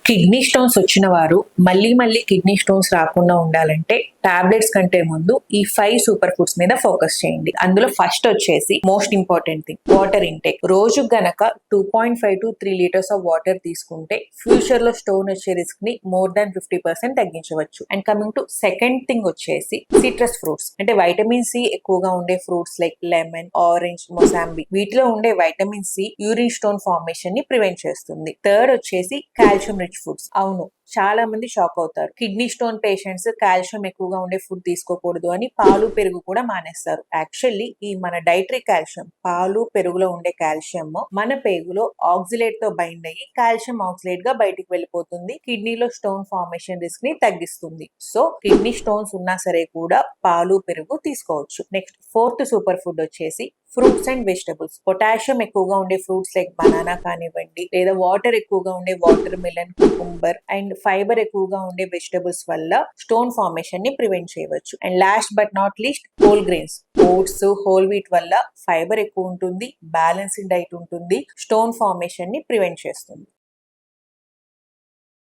Kidney stones వచ్చిన వారు మళ్ళీ మళ్ళీ కిడ్నీ స్టోన్స్ రాకుండా ఉండాలంటే టాబ్లెట్స్ కంటే ముందు ఈ 5 సూపర్ ఫుడ్స్ మీద ఫోకస్ చేయండి. అందులో ఫస్ట్ వచ్చేసి most important thing water intake. రోజు గనక 2.5 to 3 లీటర్స్ ఆఫ్ వాటర్ తీసుకుంటే ఫ్యూచర్ లో స్టోన్ వచ్చే రిస్క్ ని మోర్ దాన్ 50% తగ్గించవచ్చు. And coming to second thing వచ్చేసి సిట్రస్ ఫ్రూట్స్, అంటే వైటమిన్ సి ఎక్కువగా ఉండే fruits like lemon, orange, mosambi. వీటిలో ఉండే vitamin C urine stone formation ని ప్రివెంట్ చేస్తుంది. థర్డ్ వచ్చేసి కాల్షియం రిచ్ ఫుడ్స్. అవును, చాలా మంది షాక్ అవుతారు. కిడ్నీ స్టోన్ పేషెంట్స్ కాల్షియం ఎక్కువగా ఉండే ఫుడ్ తీసుకోకూడదు అని పాలు పెరుగు కూడా మానేస్తారు. యాక్చువల్లీ ఈ మన డైటరీ కాల్షియం, పాలు పెరుగులో ఉండే కాల్షియం మన పేగులో ఆక్సిలేట్ తో బైండ్ అయ్యి కాల్షియం ఆక్సిలేట్ గా బయటికి వెళ్ళిపోతుంది. కిడ్నీలో స్టోన్ ఫార్మేషన్ రిస్క్ ని తగ్గిస్తుంది. సో కిడ్నీ స్టోన్స్ ఉన్నా సరే కూడా పాలు పెరుగు తీసుకోవచ్చు. నెక్స్ట్ ఫోర్త్ సూపర్ ఫుడ్ వచ్చేసి ఫ్రూట్స్ అండ్ వెజిటబుల్స్. పొటాషియం ఎక్కువగా ఉండే ఫ్రూట్స్ లైక్ బనానా కానివ్వండి, లేదా వాటర్ ఎక్కువగా ఉండే watermelon, cucumber and fibre ఎక్కువగా ఉండే వెజిటబుల్స్ వల్ల స్టోన్ ఫార్మేషన్ ని ప్రివెంట్ చేయవచ్చు. And last but not least whole grains. Oats, whole wheat వల్ల ఫైబర్ ఎక్కువ ఉంటుంది, బ్యాలెన్స్డ్ డైట్ ఉంటుంది, స్టోన్ ఫార్మేషన్ ని ప్రివెంట్ చేస్తుంది.